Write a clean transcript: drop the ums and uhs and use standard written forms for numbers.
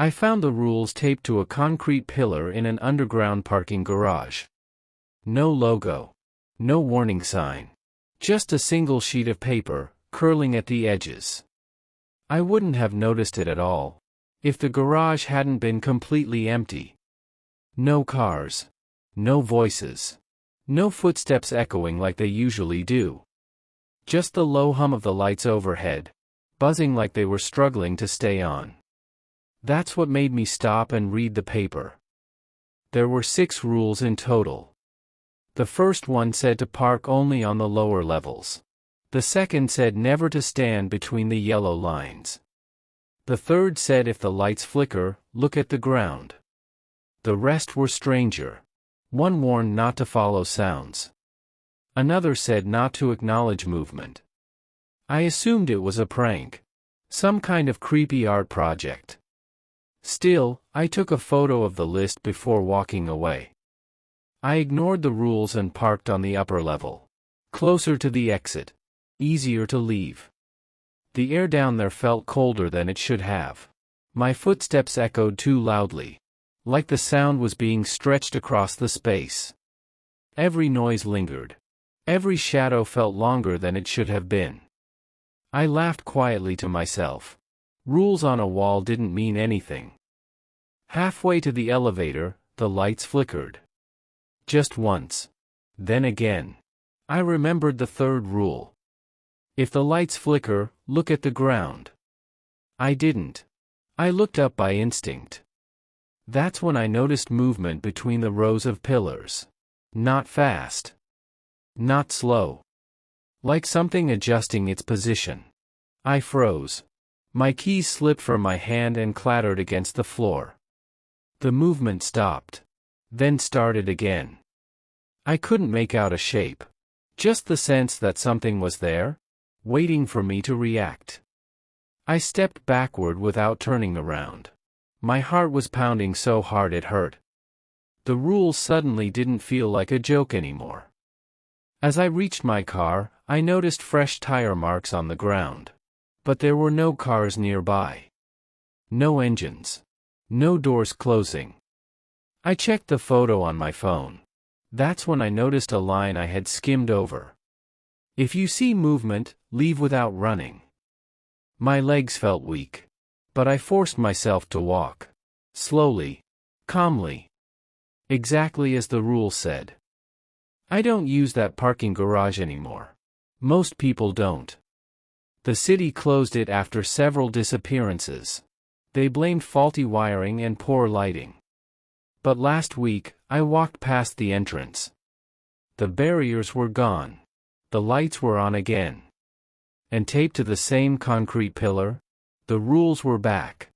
I found the rules taped to a concrete pillar in an underground parking garage. No logo. No warning sign. Just a single sheet of paper, curling at the edges. I wouldn't have noticed it at all if the garage hadn't been completely empty. No cars. No voices. No footsteps echoing like they usually do. Just the low hum of the lights overhead, buzzing like they were struggling to stay on. That's what made me stop and read the paper. There were 6 rules in total. The first one said to park only on the lower levels. The second said never to stand between the yellow lines. The third said if the lights flicker, look at the ground. The rest were stranger. One warned not to follow sounds. Another said not to acknowledge movement. I assumed it was a prank. Some kind of creepy art project. Still, I took a photo of the list before walking away. I ignored the rules and parked on the upper level. Closer to the exit. Easier to leave. The air down there felt colder than it should have. My footsteps echoed too loudly. Like the sound was being stretched across the space. Every noise lingered. Every shadow felt longer than it should have been. I laughed quietly to myself. Rules on a wall didn't mean anything. Halfway to the elevator, the lights flickered. Just once. Then again. I remembered the third rule. If the lights flicker, look at the ground. I didn't. I looked up by instinct. That's when I noticed movement between the rows of pillars. Not fast. Not slow. Like something adjusting its position. I froze. My keys slipped from my hand and clattered against the floor. The movement stopped. Then started again. I couldn't make out a shape. Just the sense that something was there, waiting for me to react. I stepped backward without turning around. My heart was pounding so hard it hurt. The rules suddenly didn't feel like a joke anymore. As I reached my car, I noticed fresh tire marks on the ground. But there were no cars nearby. No engines. No doors closing. I checked the photo on my phone. That's when I noticed a line I had skimmed over. If you see movement, leave without running. My legs felt weak. But I forced myself to walk. Slowly. Calmly. Exactly as the rule said. I don't use that parking garage anymore. Most people don't. The city closed it after several disappearances. They blamed faulty wiring and poor lighting. But last week, I walked past the entrance. The barriers were gone. The lights were on again. And taped to the same concrete pillar, the rules were back.